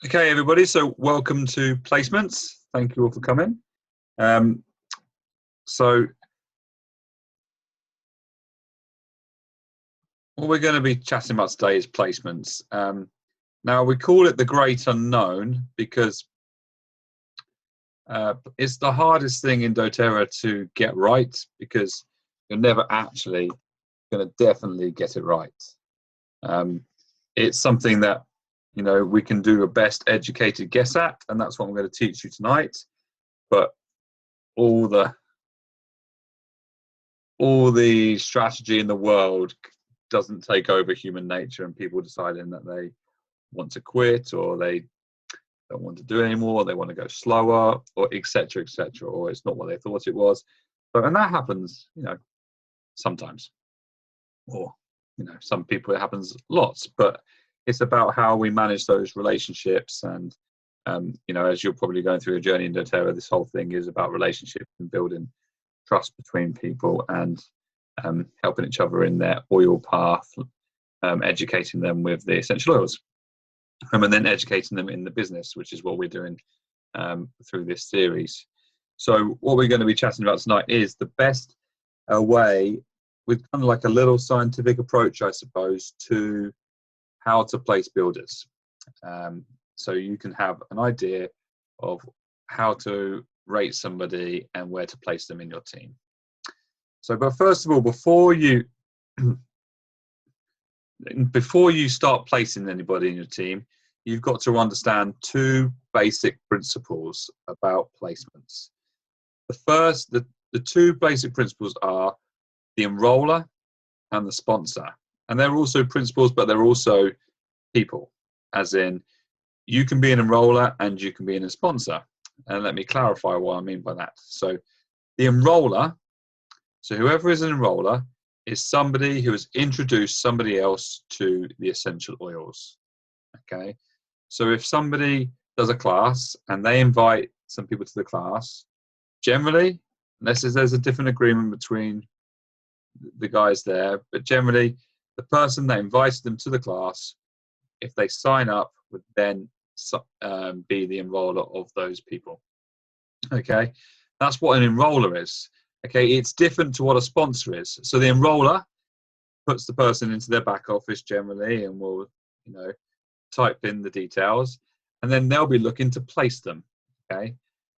Okay, everybody, so welcome to Placements. Thank you all for coming. So what we're going to be chatting about today is placements. Now, we call it the great unknown because it's the hardest thing in doTERRA to get right, because you're never actually going to definitely get it right. It's something that we can do a best educated guess at, and that's what I'm going to teach you tonight. But all the strategy in the world doesn't take over human nature, and people deciding that they want to quit, or they don't want to do it anymore, they want to go slower, or etc., or it's not what they thought it was. And that happens, sometimes, or some people it happens lots. But it's about how we manage those relationships. And as you're probably going through a journey in doTERRA, this whole thing is about relationships and building trust between people, and helping each other in their oil path, educating them with the essential oils, and then educating them in the business, which is what we're doing through this series. So what we're going to be chatting about tonight is the best way, with kind of like a little scientific approach, I suppose, to how to place builders. So you can have an idea of how to rate somebody and where to place them in your team. So, but first of all, before you start placing anybody in your team, you've got to understand two basic principles about placements. The two basic principles are the enroller and the sponsor. And they're also principles, but they're also people, as in you can be an enroller and you can be a sponsor. And let me clarify what I mean by that. So the enroller, so whoever is an enroller, is somebody who has introduced somebody else to the essential oils. Okay, so if somebody does a class and they invite some people to the class, generally, unless there's a different agreement between the guys there, but generally the person that invited them to the class, if they sign up, would then be the enroller of those people. Okay, that's what an enroller is. Okay, it's different to what a sponsor is. So the enroller puts the person into their back office generally, and will type in the details, and then they'll be looking to place them. Okay,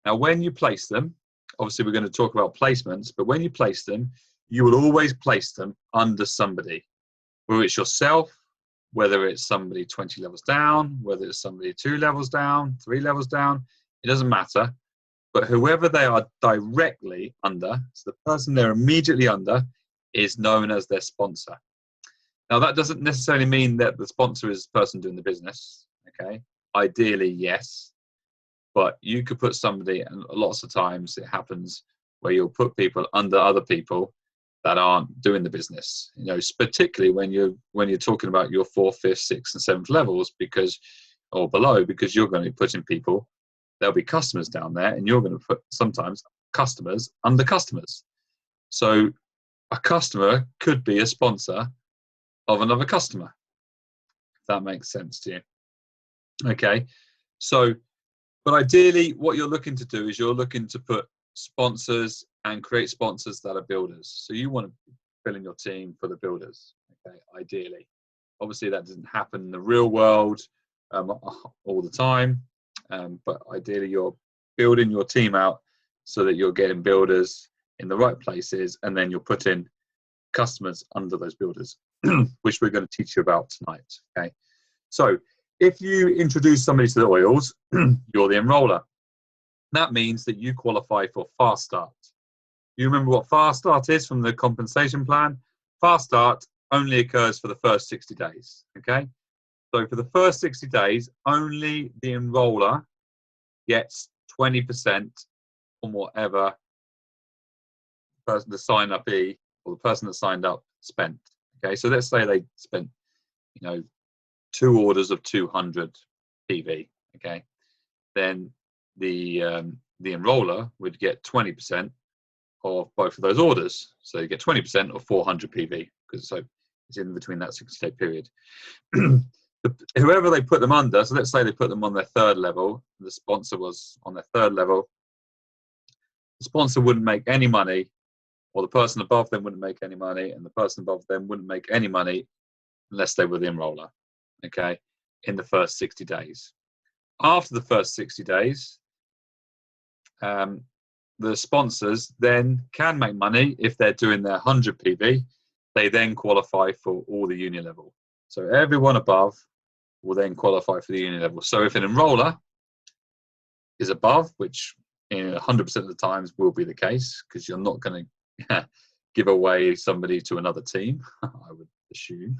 now when you place them, obviously we're going to talk about placements, but when you place them, you will always place them under somebody, whether it's yourself, whether it's somebody 20 levels down, whether it's somebody 2 levels down, 3 levels down, it doesn't matter. But whoever they are directly under, so the person they're immediately under, is known as their sponsor. Now, that doesn't necessarily mean that the sponsor is the person doing the business. Okay, ideally, yes. But you could put somebody, and lots of times it happens, where you'll put people under other people that aren't doing the business, particularly when you're talking about your 4th, 5th, 6th and 7th levels, or below, because you're going to be putting people, there'll be customers down there, and you're going to put sometimes customers under customers. So a customer could be a sponsor of another customer, if that makes sense to you. Okay, so, but ideally what you're looking to do is you're looking to put sponsors and create sponsors that are builders. So you want to fill in your team for the builders, okay, ideally. Obviously that doesn't happen in the real world all the time, but ideally you're building your team out so that you're getting builders in the right places, and then you're putting customers under those builders, which we're going to teach you about tonight. Okay, so if you introduce somebody to the oils, you're the enroller. That means that you qualify for Fast Start. You remember what Fast Start is from the compensation plan? Fast Start only occurs for the first 60 days. Okay, so for the first 60 days, only the enroller gets 20% from whatever the sign-up-ee, or the person that signed up, spent. Okay, so let's say they spent 2 orders of 200 PV. Okay, then the enroller would get 20% of both of those orders, so you get 20% of 400 PV, because so it's in between that 60-day period. whoever they put them under, so let's say they put them on their third level, the sponsor was on their third level, the sponsor wouldn't make any money, or the person above them wouldn't make any money, and the person above them wouldn't make any money unless they were the enroller, okay, in the first 60 days. After the first 60 days, the sponsors then can make money if they're doing their 100 PV. They then qualify for all the union level. So everyone above will then qualify for the union level. So if an enroller is above, which in 100% of the times will be the case, because you're not going to give away somebody to another team, I would assume.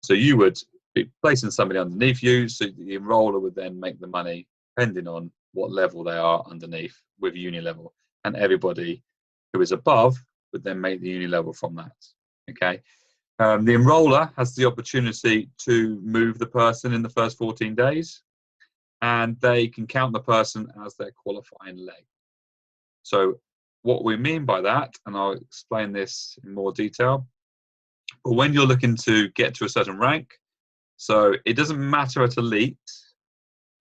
So you would be placing somebody underneath you, so the enroller would then make the money depending on what level they are underneath with union level, and everybody who is above would then make the union level from that. Okay. The enroller has the opportunity to move the person in the first 14 days, and they can count the person as their qualifying leg. So what we mean by that, and I'll explain this in more detail, but when you're looking to get to a certain rank, so it doesn't matter at elite,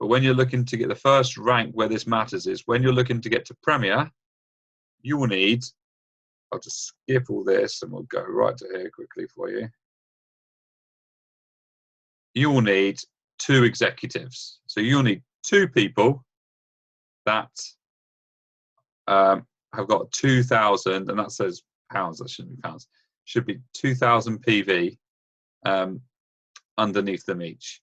but when you're looking to get the first rank where this matters is when you're looking to get to Premier, you will need, I'll just skip all this and we'll go right to here quickly for you. You will need 2 executives. So you'll need 2 people that have got 2,000, and that says pounds, that shouldn't be pounds, should be 2,000 PV underneath them each.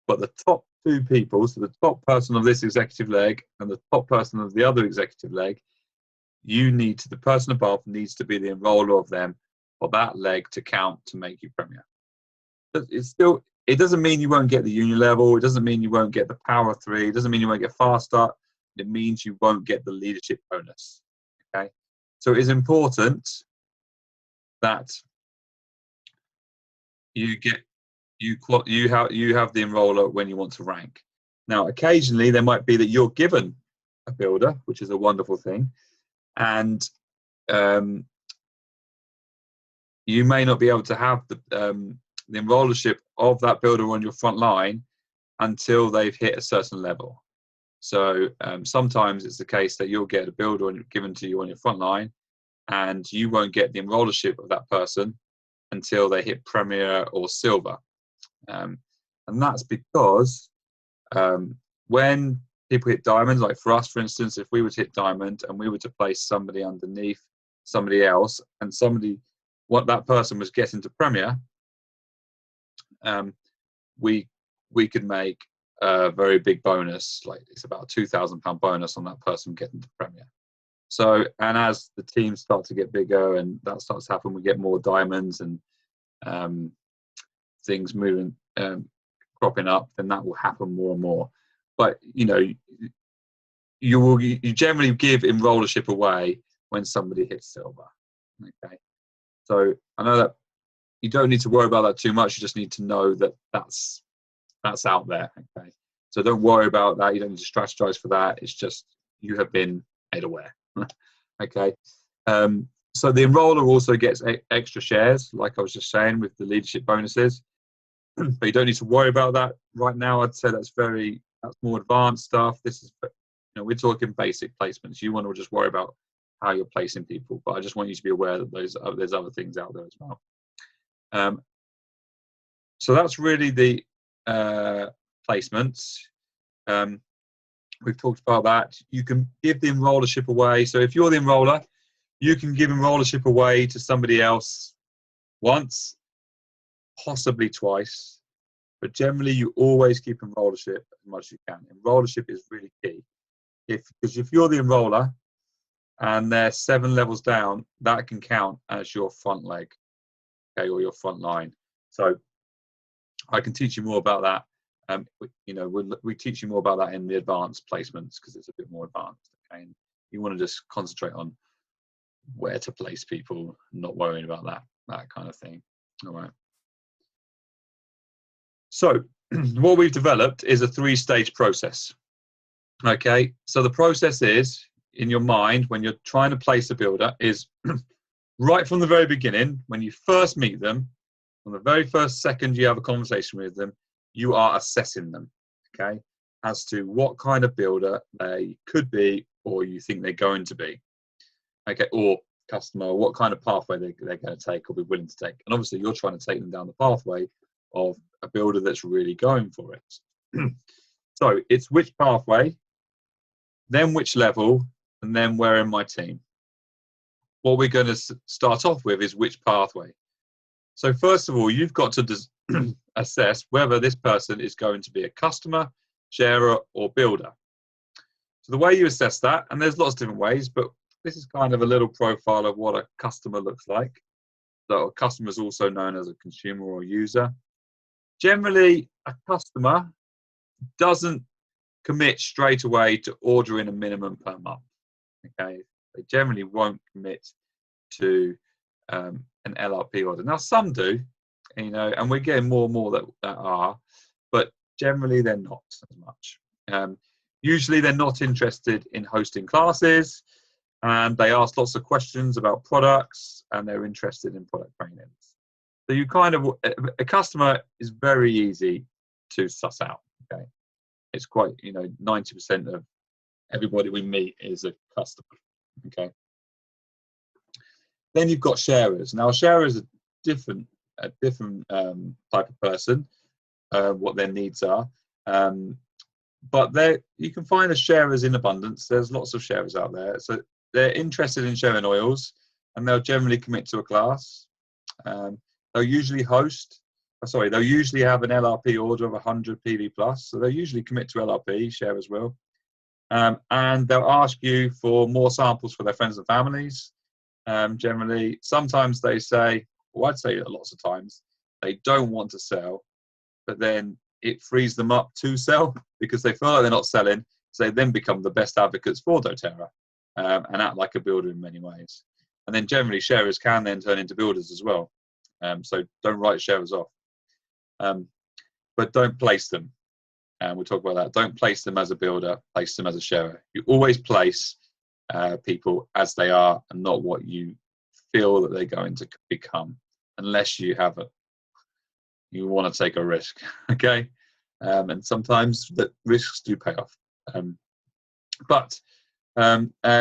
But the top 2 people, so the top person of this executive leg and the top person of the other executive leg, the person above needs to be the enroller of them for that leg to count to make you Premier. It doesn't mean you won't get the union level. It doesn't mean you won't get the power 3. It doesn't mean you won't get fast start. It means you won't get the leadership bonus. Okay, so it is important that you have the enroller when you want to rank. Now, occasionally there might be that you're given a builder, which is a wonderful thing, and you may not be able to have the enrollership of that builder on your front line until they've hit a certain level. So sometimes it's the case that you'll get a builder given to you on your front line, and you won't get the enrollership of that person until they hit Premier or Silver. And that's because when people hit diamonds, like for us, for instance, if we were to hit diamond and we were to place somebody underneath somebody else, and what that person was getting to Premier, we could make a very big bonus, like it's about a £2,000 bonus on that person getting to Premier. So, and as the teams start to get bigger and that starts to happen, we get more diamonds and things moving, cropping up, then that will happen more and more. But you generally give enrollership away when somebody hits Silver. Okay, so I know that you don't need to worry about that too much. You just need to know that that's out there. Okay, so don't worry about that. You don't need to strategize for that. It's just you have been made aware. Okay, so the enroller also gets extra shares, like I was just saying, with the leadership bonuses. But you don't need to worry about that right now. I'd say that's more advanced stuff. This is, we're talking basic placements. You want to just worry about how you're placing people, but I just want you to be aware that there's other things out there as well. So that's really the placements. We've talked about that. You can give the enrollership away. So if you're the enroller, you can give enrollership away to somebody else once, possibly twice, but generally you always keep enrollership as much as you can. Enrollership is really key. Because if you're the enroller and they're 7 levels down, that can count as your front leg, okay, or your front line. So I can teach you more about that. We teach you more about that in the advanced placements because it's a bit more advanced. Okay, and you want to just concentrate on where to place people, not worrying about that kind of thing. All right. So what we've developed is a 3-stage process. Okay, so the process is, in your mind, when you're trying to place a builder, is right from the very beginning, when you first meet them, From the very first second you have a conversation with them, you are assessing them, okay, as to what kind of builder they could be or you think they're going to be, okay, or customer, what kind of pathway they're going to take or be willing to take. And obviously you're trying to take them down the pathway of a builder that's really going for it. So it's which pathway, then which level, and then where in my team. What we're going to start off with is which pathway. So first of all, you've got to assess whether this person is going to be a customer, sharer, or builder. So the way you assess that, and there's lots of different ways, but this is kind of a little profile of what a customer looks like. So a customer is also known as a consumer or user. Generally, a customer doesn't commit straight away to ordering a minimum per month. Okay, they generally won't commit to an LRP order. Now, some do, you know, and we're getting more and more that are, but generally they're not as much. Usually they're not interested in hosting classes, and they ask lots of questions about products, and they're interested in product trainings. So you kind of, a customer is very easy to suss out, okay? It's quite, you know, 90% of everybody we meet is a customer, okay? Then you've got sharers. Now, sharers are different type of person, what their needs are. But you can find the sharers in abundance. There's lots of sharers out there. So they're interested in sharing oils, and they'll generally commit to a class. They'll usually they'll usually have an LRP order of 100 PV plus. So they'll usually commit to LRP, sharers will. And they'll ask you for more samples for their friends and families. Generally, sometimes they say, well, I'd say lots of times, they don't want to sell, but then it frees them up to sell because they feel like they're not selling. So they then become the best advocates for doTERRA and act like a builder in many ways. And then generally sharers can then turn into builders as well. So don't write sharers off, but don't place them. And we'll talk about that. Don't place them as a builder, place them as a sharer. You always place people as they are and not what you feel that they're going to become, unless you want to take a risk, okay? And sometimes the risks do pay off. But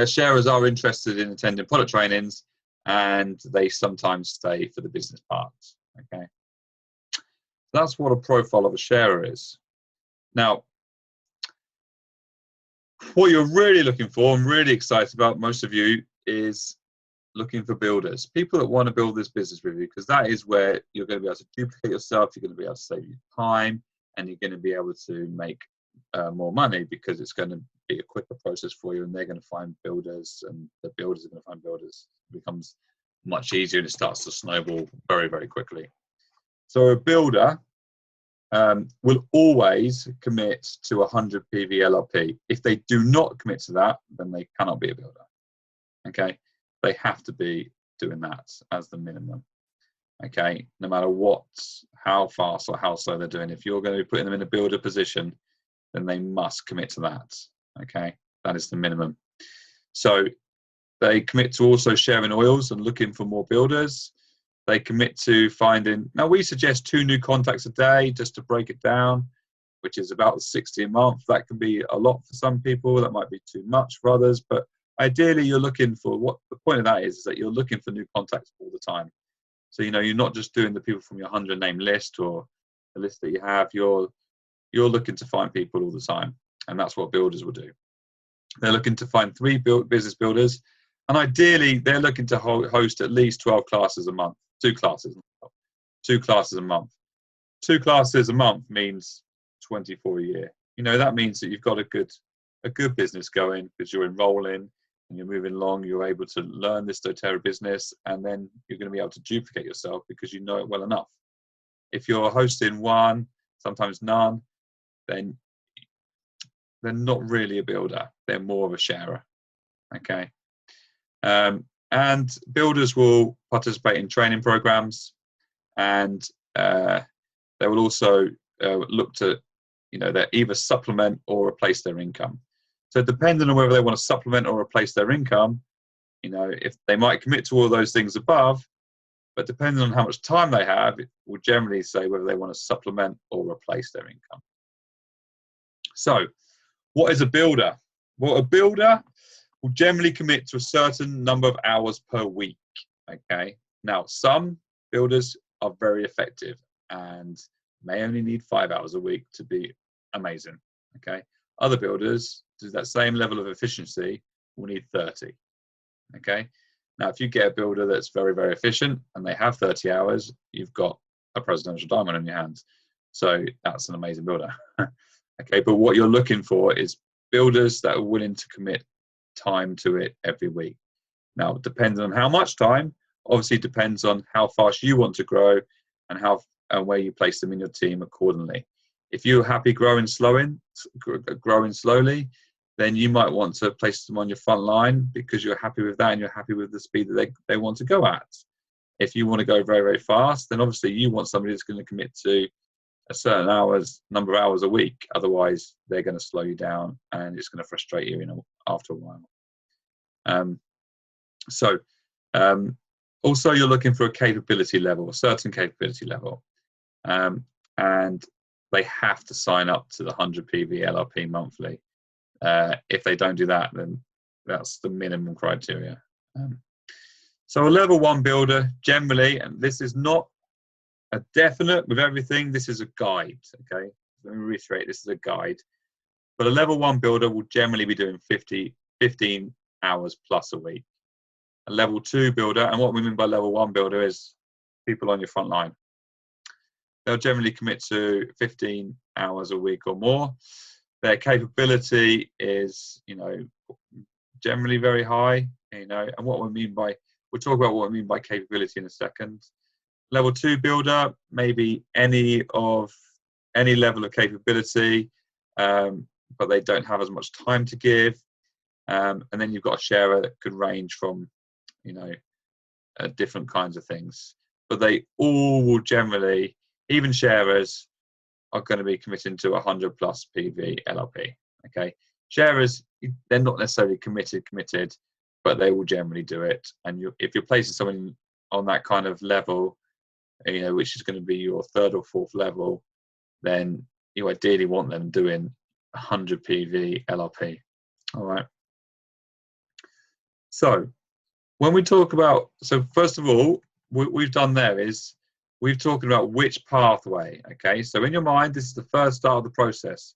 sharers are interested in attending product trainings, and they sometimes stay for the business parts, okay? That's what a profile of a sharer is. Now, what you're really looking for, I'm really excited about, most of you, is looking for builders, people that want to build this business with you, because that is where you're going to be able to duplicate yourself, you're going to be able to save you time, and you're going to be able to make more money, because it's going to be a quicker process for you, and they're going to find builders, and the builders are going to find builders. It becomes much easier, and it starts to snowball very, very quickly. So a builder will always commit to 100 PV LRP. If they do not commit to that, then they cannot be a builder, okay? They have to be doing that as the minimum, okay? No matter how fast or how slow they're doing. If you're going to be putting them in a builder position, then they must commit to that, okay? That is the minimum. So they commit to also sharing oils and looking for more builders. They commit to finding, now we suggest 2 new contacts a day, just to break it down, which is about 60 a month. That can be a lot for some people, that might be too much for others, but ideally you're looking for, what the point of that is that you're looking for new contacts all the time. So, you know, you're not just doing the people from your 100 name list or the list that you have, you're looking to find people all the time. And that's what builders will do. They're looking to find 3 business builders, and ideally they're looking to host at least 12 classes a month. 2 classes a month. 2 classes a month means 24 a year. You know, that means that you've got a good business going, because you're enrolling and you're moving along. You're able to learn this doTERRA business, and then you're going to be able to duplicate yourself because you know it well enough. If you're hosting 1, sometimes none, then they're not really a builder. They're more of a sharer, okay? And builders will participate in training programs, and they will also look to, you know, they either supplement or replace their income. So depending on whether they want to supplement or replace their income, you know, if they might commit to all those things above, but depending on how much time they have, it will generally say whether they want to supplement or replace their income. So, what is a builder? Well, a builder will generally commit to a certain number of hours per week. Okay. Now, some builders are very effective and may only need 5 hours a week to be amazing. Okay. Other builders, to that same level of efficiency, will need 30. Okay. Now, if you get a builder that's very, very efficient and they have 30 hours, you've got a presidential diamond in your hands. So that's an amazing builder. Okay. But what you're looking for is builders that are willing to commit time to it every week. Now, depending on how much time, obviously depends on how fast you want to grow and how and where you place them in your team accordingly. If you're happy growing slowly, then you might want to place them on your front line because you're happy with that and you're happy with the speed that they want to go at. If you want to go very, very fast, then obviously you want somebody that's going to commit to a certain number of hours a week. Otherwise, they're going to slow you down and it's going to frustrate you, after a while. Also, you're looking for a capability level, a certain capability level. And they have to sign up to the 100 PV LRP monthly. If they don't do that, then that's the minimum criteria. So a level 1 builder, generally, and this is not a definite with everything, this is a guide, okay? Let me reiterate, this is a guide. But a level 1 builder will generally be doing 15 hours plus a week. A level 2 builder, and what we mean by level 1 builder is people on your front line. They'll generally commit to 15 hours a week or more. Their capability is, generally very high, and what we mean by, we'll talk about what we mean by capability in a second. Level 2 builder, maybe any level of capability, but they don't have as much time to give. And then you've got a sharer that could range from, different kinds of things. But they all will generally, even sharers, are going to be committing to 100 plus PV LRP. Okay, sharers, they're not necessarily committed, but they will generally do it. And if you're placing someone on that kind of level, which is going to be your 3rd or 4th level, then you ideally want them doing 100 PV LRP. All right. So when we talk about, first of all, what we've done there is we've talked about which pathway. Okay, so in your mind, this is the first start of the process.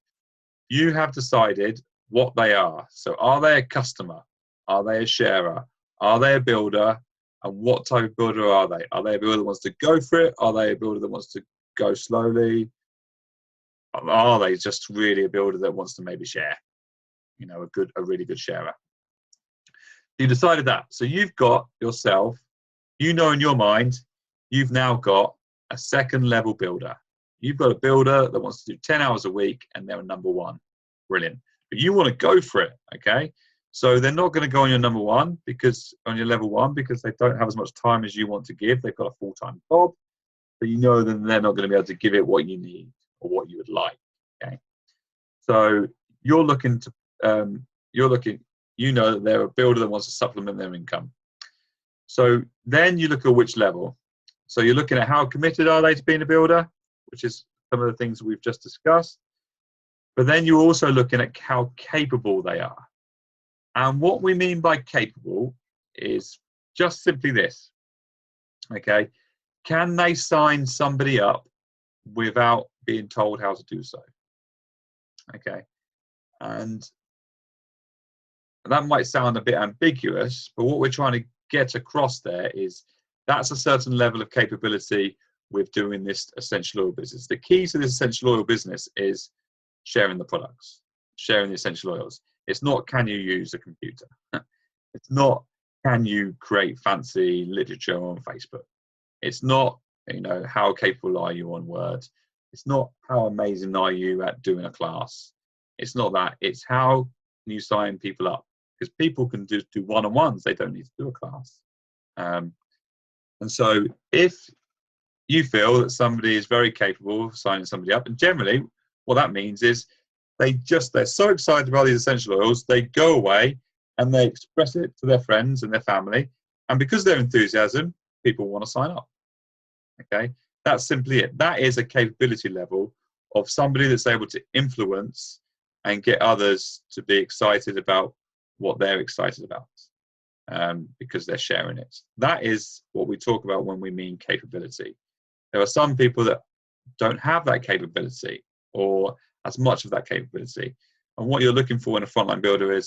You have decided what they are. So are they a customer? Are they a sharer? Are they a builder? And what type of builder are they? Are they a builder that wants to go for it? Are they a builder that wants to go slowly? Are they just really a builder that wants to maybe share? A really good sharer. You decided that. So you've got yourself, in your mind, you've now got a 2nd level builder. You've got a builder that wants to do 10 hours a week and they're a number 1. Brilliant. But you want to go for it, okay? So they're not going to go on your number 1 on your level 1 because they don't have as much time as you want to give. They've got a full-time job, but that they're not going to be able to give it what you need or what you would like, okay? So you're looking to, that they're a builder that wants to supplement their income. So then you look at which level. So you're looking at how committed are they to being a builder, which is some of the things we've just discussed. But then you're also looking at how capable they are. And what we mean by capable is just simply this, okay? Can they sign somebody up without being told how to do so? Okay, and that might sound a bit ambiguous, but what we're trying to get across there is that's a certain level of capability with doing this essential oil business. The key to this essential oil business is sharing the products, sharing the essential oils. It's not, can you use a computer? It's not, can you create fancy literature on Facebook? It's not, how capable are you on Word? It's not, how amazing are you at doing a class? It's not that. It's how can you sign people up? Because people can just do one-on-ones. They don't need to do a class. And so if you feel that somebody is very capable of signing somebody up, and generally what that means is they're so excited about these essential oils, they go away and they express it to their friends and their family. And because of their enthusiasm, people want to sign up. Okay, that's simply it. That is a capability level of somebody that's able to influence and get others to be excited about what they're excited about, because they're sharing it. That is what we talk about when we mean capability. There are some people that don't have that capability or as much of that capability. And what you're looking for in a frontline builder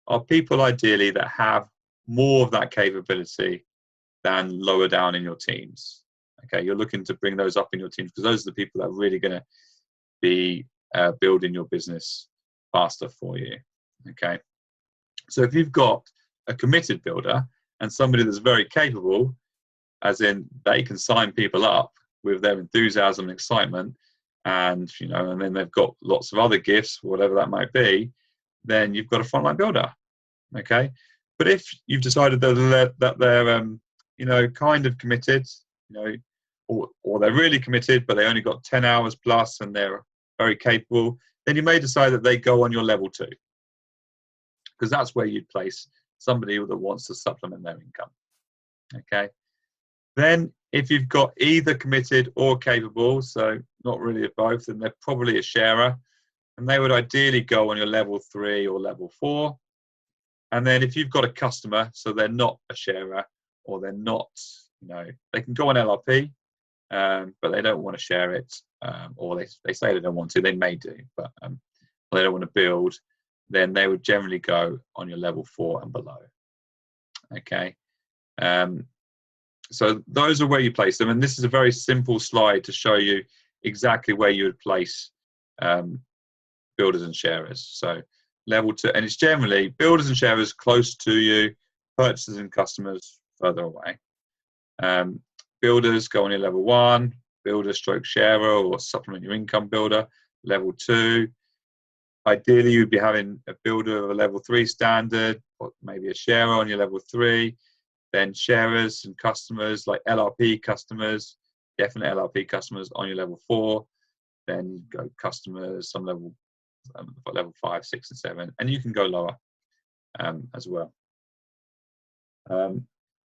are people ideally that have more of that capability than lower down in your teams. Okay, you're looking to bring those up in your teams because those are the people that are really going to be building your business faster for you. Okay, so if you've got a committed builder and somebody that's very capable, as in they can sign people up with their enthusiasm and excitement, and and then they've got lots of other gifts, whatever that might be, then you've got a frontline builder. Okay, but if you've decided that they're kind of committed, or they're really committed, but they only got 10 hours plus and they're very capable, then you may decide that they go on your level 2, because that's where you'd place somebody that wants to supplement their income. Okay. Then if you've got either committed or capable, so not really of both, then they're probably a sharer, and they would ideally go on your level 3 or level 4. And then if you've got a customer, so they're not a sharer, or they're not, they can go on LRP, but they don't want to share it, or they say they don't want to, they may do, but they don't want to build, then they would generally go on your level 4 and below. Okay. So those are where you place them, and this is a very simple slide to show you exactly where you would place builders and sharers. So level 2, and it's generally builders and sharers close to you, purchasers and customers further away. Builders go on your level 1, builder stroke sharer or supplement your income builder, level 2. Ideally, you'd be having a builder of a level 3 standard, or maybe a sharer on your level 3. Then sharers and customers like LRP customers, definite LRP customers on your level 4. Then you go customers, some level 5, 6, and 7, and you can go lower as well.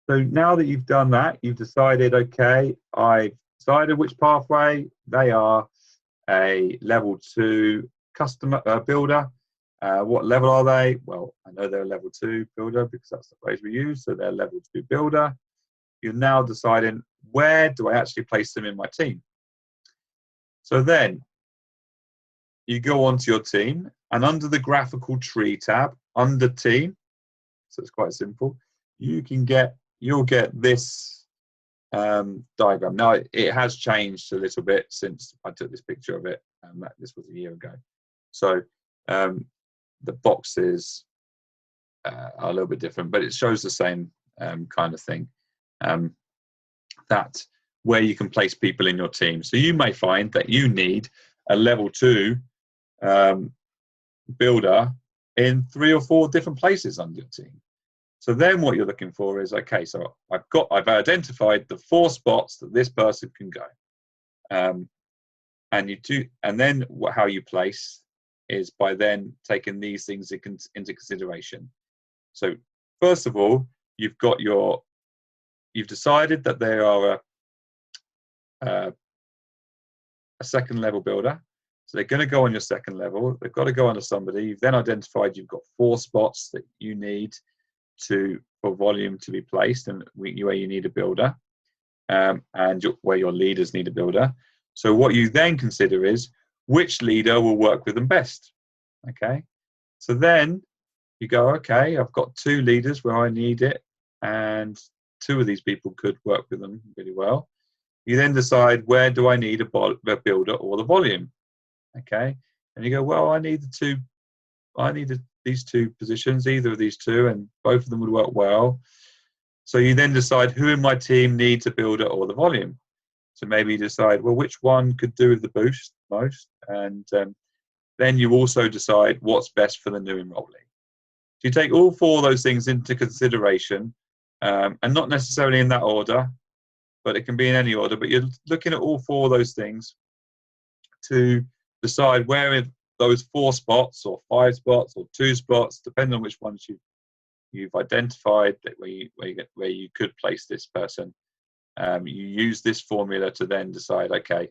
So now that you've done that, you've decided, okay, I've decided which pathway. They are a level 2 customer builder. What level are they? Well, I know they're a level 2 builder because that's the phrase we use. So they're level 2 builder. You're now deciding, where do I actually place them in my team? So then you go onto your team, and under the graphical tree tab, under team, so it's quite simple, you'll get this diagram. Now it has changed a little bit since I took this picture of it, and this was a year ago. So the boxes are a little bit different, but it shows the same kind of thing, that where you can place people in your team. So you may find that you need a level 2 builder in 3 or 4 different places under your team. So then what you're looking for is, okay, so I've identified the 4 spots that this person can go, and then how you place is by then taking these things into consideration. So first of all, you've decided that they are a second level builder. So they're going to go on your second level. They've got to go under somebody. You've then identified you've got 4 spots that you need for volume to be placed, and where you need a builder, and where your leaders need a builder. So what you then consider is which leader will work with them best. Okay, so then you go, okay, I've got 2 leaders where I need it, and 2 of these people could work with them really well. You then decide, where do I need a builder or the volume? Okay, and you go, well, I need these 2 positions, either of these 2, and both of them would work well. So you then decide who in my team needs a builder or the volume. So maybe you decide, well, which one could do with the boost most, and then you also decide what's best for the new enrollee. So you take all 4 of those things into consideration, and not necessarily in that order, but it can be in any order. But you're looking at all 4 of those things to decide where in those 4 spots or 5 spots or 2 spots, depending on which ones you've identified, that where you could place this person, You use this formula to then decide, okay,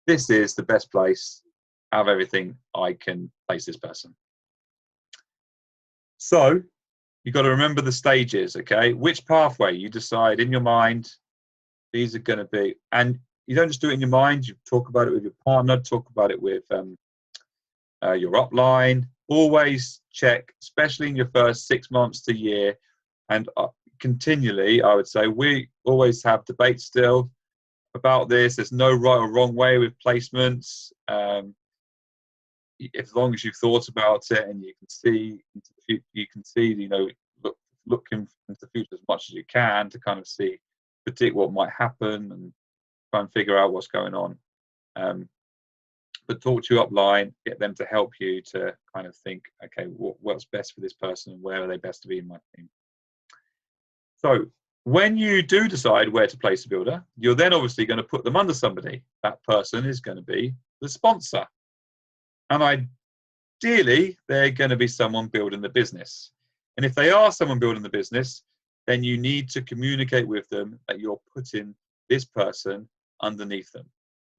this is the best place out of everything I can place this person. So you've got to remember the stages, okay? Which pathway you decide in your mind, these are going to be, and you don't just do it in your mind, you talk about it with your partner, talk about it with your upline. Always check, especially in your first 6 months to year, and continually, I would say, we always have debates still about this. There's no right or wrong way with placements. As long as you've thought about it and you can see into the future, you can see, look into the future as much as you can to kind of predict what might happen and try and figure out what's going on. But talk to your upline, get them to help you to kind of think, okay, what's best for this person and where are they best to be in my team. So when you do decide where to place a builder, you're then obviously going to put them under somebody. That person is going to be the sponsor. And ideally, they're going to be someone building the business. And if they are someone building the business, then you need to communicate with them that you're putting this person underneath them.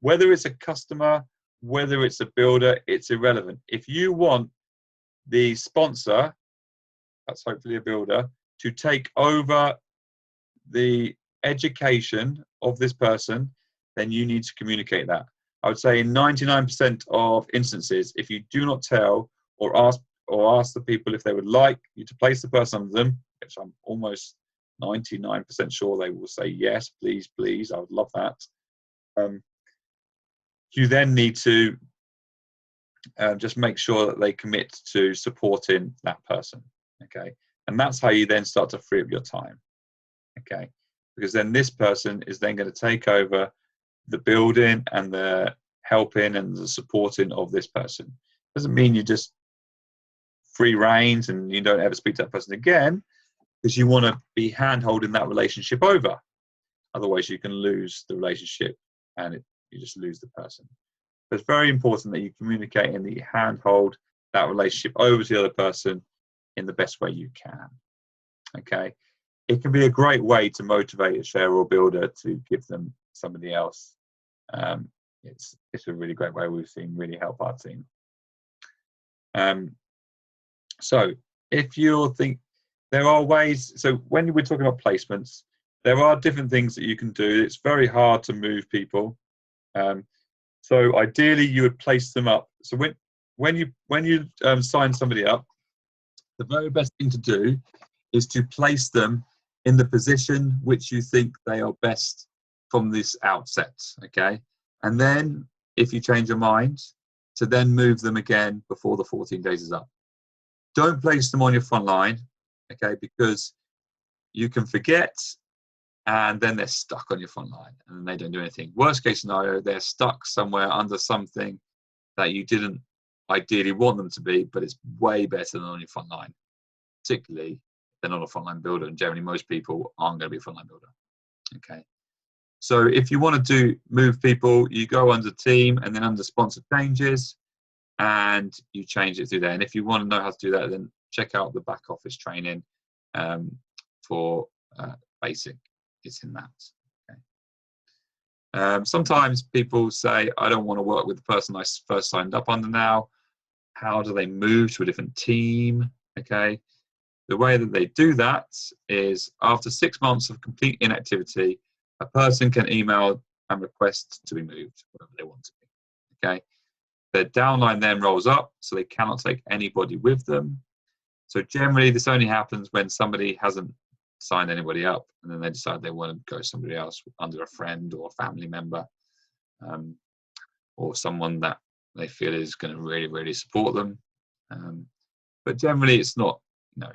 Whether it's a customer, whether it's a builder, it's irrelevant. If you want the sponsor, that's hopefully a builder, to take over the education of this person, then you need to communicate that. I would say in 99% of instances, if you do not tell or ask the people if they would like you to place the person under them, which I'm almost 99% sure they will say yes, please, please, I would love that. You then need to just make sure that they commit to supporting that person, okay? And that's how you then start to free up your time, okay? Because then this person is then going to take over the building and the helping and the supporting of this person. Doesn't mean you just free reins and you don't ever speak to that person again, because you want to be hand-holding that relationship over. Otherwise, you can lose the relationship and you just lose the person. So it's very important that you communicate and that you handhold that relationship over to the other person in the best way you can. Okay, it can be a great way to motivate a sharer or builder to give them somebody else. It's a really great way we've seen really help our team. So if you think there are ways, so when we're talking about placements, there are different things that you can do. It's very hard to move people. So ideally you would place them up. So when you sign somebody up, the very best thing to do is to place them in the position which you think they are best from this outset, okay? And then if you change your mind, to then move them again before the 14 days is up. Don't place them on your front line, okay? Because you can forget and then they're stuck on your front line and they don't do anything. Worst case scenario, they're stuck somewhere under something that you didn't ideally want them to be, but it's way better than on your front line, particularly if they're not a frontline builder, and generally most people aren't going to be a frontline builder, okay? So if you want to move people, you go under team and then under sponsor changes and you change it through there. And if you want to know how to do that, then check out the back office training for basic. It's in that. Okay. Sometimes people say, I don't want to work with the person I first signed up under now. How do they move to a different team? Okay. The way that they do that is after 6 months of complete inactivity, a person can email and request to be moved wherever they want to be. Okay. Their downline then rolls up, so they cannot take anybody with them. So generally, this only happens when somebody hasn't signed anybody up, and then they decide they want to go somebody else under a friend or a family member, or someone that they feel is going to really, really support them. But generally, it's not.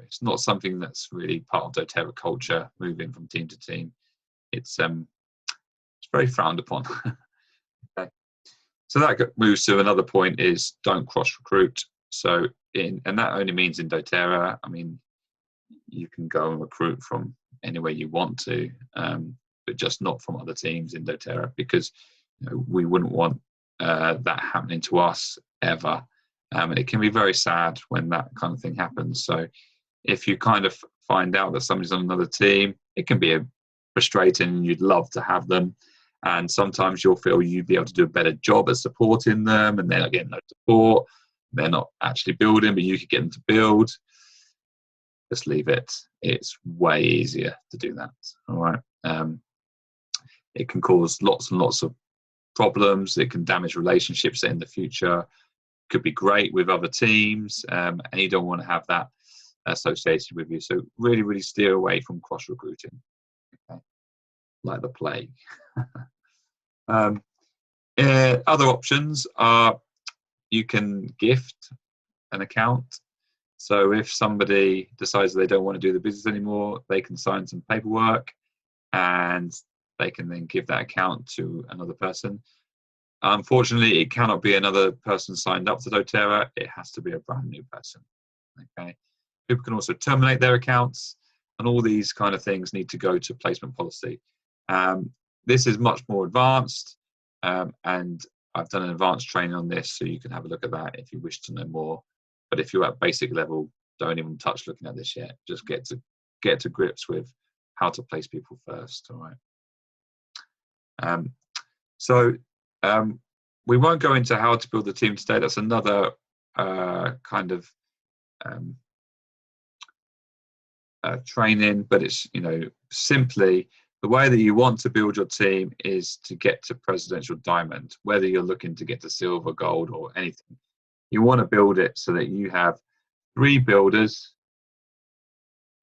It's not something that's really part of doTERRA culture. Moving from team to team, it's very frowned upon. Okay. So that moves to another point: is don't cross recruit. So and that only means in doTERRA. I mean, you can go and recruit from anywhere you want to, but just not from other teams in doTERRA, because we wouldn't want that happening to us ever. And it can be very sad when that kind of thing happens. So if you kind of find out that somebody's on another team, it can be a frustrating and you'd love to have them. And sometimes you'll feel you'd be able to do a better job at supporting them, and they're not getting no support. They're not actually building, but you could get them to build. Just leave it. It's way easier to do that. All right. It can cause lots and lots of problems. It can damage relationships in the future. Could be great with other teams, and you don't want to have that associated with you. So really, really steer away from cross recruiting, okay? Like the plague. Other options are you can gift an account. So if somebody decides they don't want to do the business anymore, they can sign some paperwork and they can then give that account to another person. Unfortunately, it cannot be another person signed up to doTERRA. It has to be a brand new person. Okay. People can also terminate their accounts, and all these kind of things need to go to placement policy. This is much more advanced, and I've done an advanced training on this, so you can have a look at that if you wish to know more. But if you're at basic level, don't even touch looking at this yet. Just get to grips with how to place people first. All right. We won't go into how to build the team today. That's another kind of training, but it's, simply the way that you want to build your team is to get to presidential diamond, whether you're looking to get to silver, gold, or anything. You want to build it so that you have 3 builders,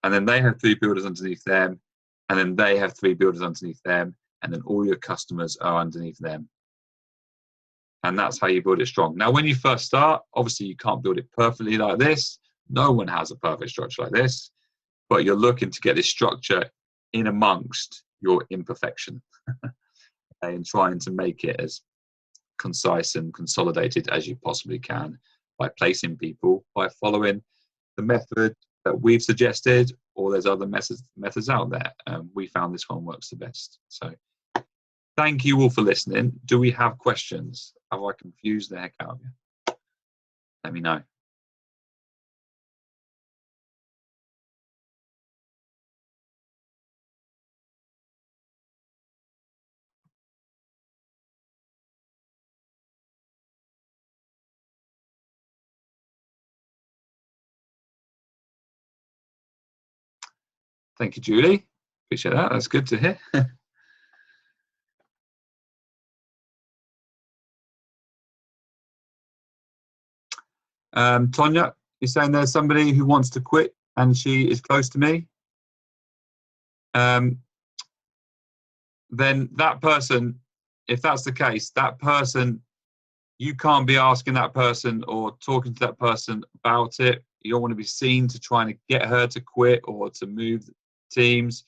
and then they have 3 builders underneath them, and then they have 3 builders underneath them, and then all your customers are underneath them. And that's how you build it strong. Now, when you first start, obviously you can't build it perfectly like this. No one has a perfect structure like this, but you're looking to get this structure in amongst your imperfection and trying to make it as concise and consolidated as you possibly can by placing people, by following the method that we've suggested, or there's other methods out there. We found this one works the best. So thank you all for listening. Do we have questions? Have I confused the heck out of you? Let me know. Thank you, Julie. Appreciate that. That's good to hear. Tonya, you're saying there's somebody who wants to quit and she is close to me. Then that person, if that's the case, that person, you can't be asking that person or talking to that person about it. You don't want to be seen to trying to get her to quit or to move teams.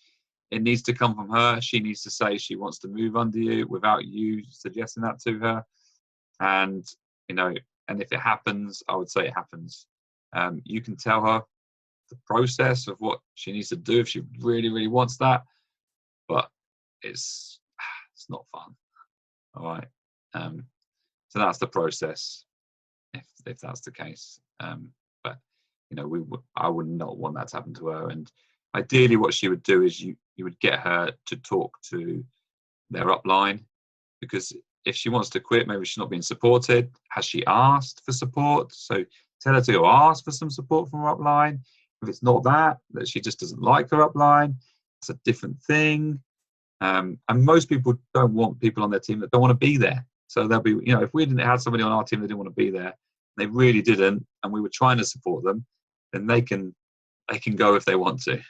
It needs to come from her. She needs to say she wants to move under you without you suggesting that to her. And, and if it happens, I would say it happens. You can tell her the process of what she needs to do if she really, really wants that. But it's not fun. All right. So that's the process, if that's the case. But I would not want that to happen to her. And ideally, what she would do is you would get her to talk to their upline, because if she wants to quit, maybe she's not being supported. Has she asked for support? So tell her to go ask for some support from her upline. If it's not that she just doesn't like her upline, it's a different thing. And most people don't want people on their team that don't want to be there. So they'll be, if we didn't have somebody on our team that didn't want to be there, they really didn't, and we were trying to support them, then they can go if they want to.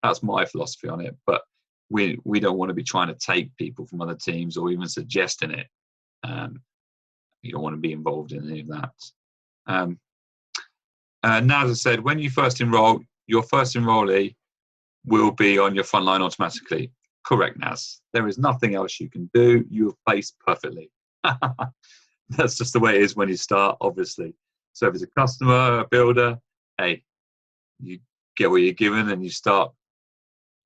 That's my philosophy on it. But we don't want to be trying to take people from other teams or even suggesting it. You don't want to be involved in any of that. Naz said, when you first enroll, your first enrollee will be on your front line automatically. Correct, Naz. There is nothing else you can do. You have placed perfectly. That's just the way it is when you start, obviously. So if it's a customer, a builder, hey, you get what you're given and you start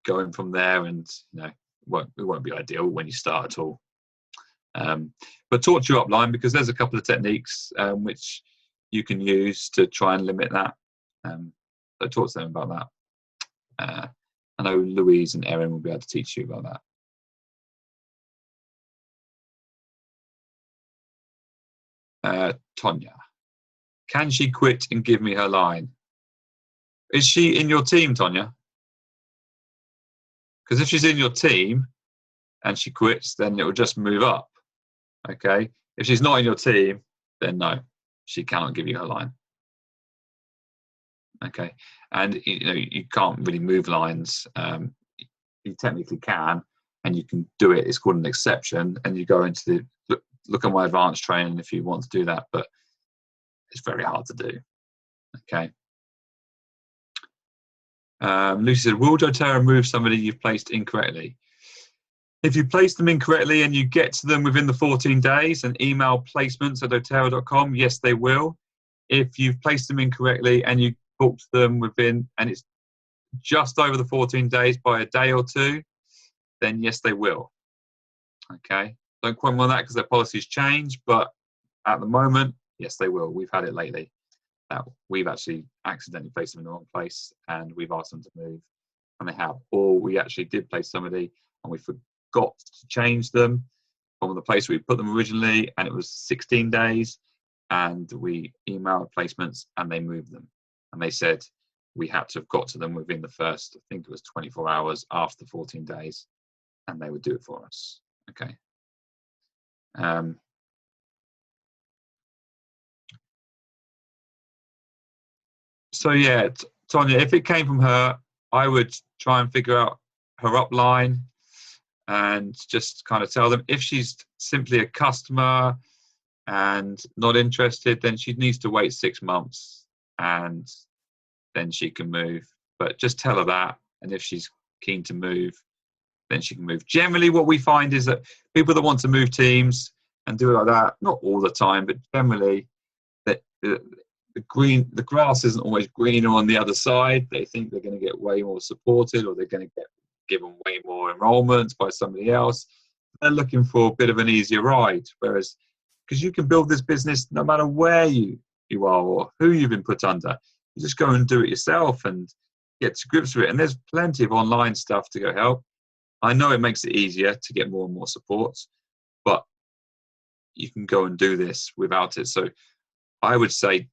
going from there, and it won't be ideal when you start at all. But talk to your upline, because there's a couple of techniques which you can use to try and limit that. So talk to them about that. I know Louise and Erin will be able to teach you about that. Tonya, can she quit and give me her line? Is she in your team, Tonya? Because if she's in your team and she quits, then it will just move up. Okay. If she's not in your team, then no, she cannot give you her line. Okay. And you can't really move lines. You technically can, and you can do it. It's called an exception, and you go into the look at my advanced training if you want to do that, but it's very hard to do. Okay. Lucy said, will doTERRA move somebody you've placed incorrectly? If you place them incorrectly and you get to them within the 14 days and email placements@doterra.com, yes, they will. If you've placed them incorrectly and you booked them within, and it's just over the 14 days by a day or two, then yes, they will. Okay. Don't quote me on that because their policies change, but at the moment, yes, they will. We've had it lately. We've actually accidentally placed them in the wrong place and we've asked them to move, and they have. Or we actually did place somebody and we forgot to change them from the place we put them originally, and it was 16 days, and we emailed placements and they moved them. And they said we had to have got to them within the first, I think it was 24 hours after 14 days, and they would do it for us. Okay. So yeah, Tonya, if it came from her, I would try and figure out her upline and just kind of tell them. If she's simply a customer and not interested, then she needs to wait 6 months and then she can move. But just tell her that, and if she's keen to move, then she can move. Generally, what we find is that people that want to move teams and do it like that, not all the time, but generally, that the grass isn't always greener on the other side. They think they're going to get way more supported, or they're going to get given way more enrollments by somebody else. They're looking for a bit of an easier ride. Whereas, because you can build this business no matter where you are or who you've been put under, you just go and do it yourself and get to grips with it. And there's plenty of online stuff to go help. I know it makes it easier to get more and more support, but you can go and do this without it. So I would say,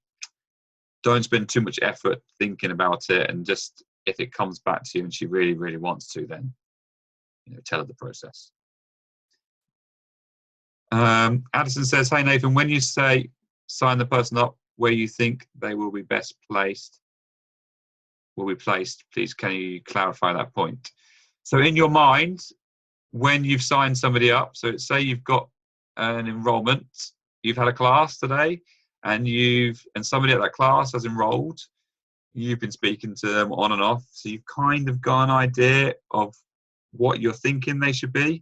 don't spend too much effort thinking about it, and just, if it comes back to you and she really, really wants to, then tell her the process. Addison says, hey Nathan, when you say sign the person up where you think they will be best placed, please can you clarify that point? So in your mind, when you've signed somebody up, so say you've got an enrollment, you've had a class today, and somebody at that class has enrolled, you've been speaking to them on and off, so you've kind of got an idea of what you're thinking they should be,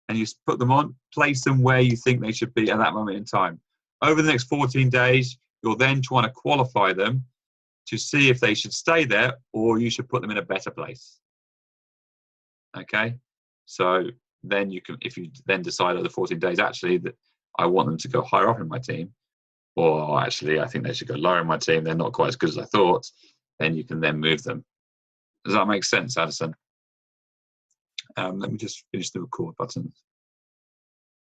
and you put them on, place them where you think they should be at that moment in time. Over the next 14 days, you're then trying to qualify them to see if they should stay there or you should put them in a better place. Okay, so then you can, if you then decide over the 14 days, actually, that I want them to go higher up in my team, or actually I think they should go lower in my team, they're not quite as good as I thought, then you can then move them. Does that make sense, Addison? Let me just finish the record button.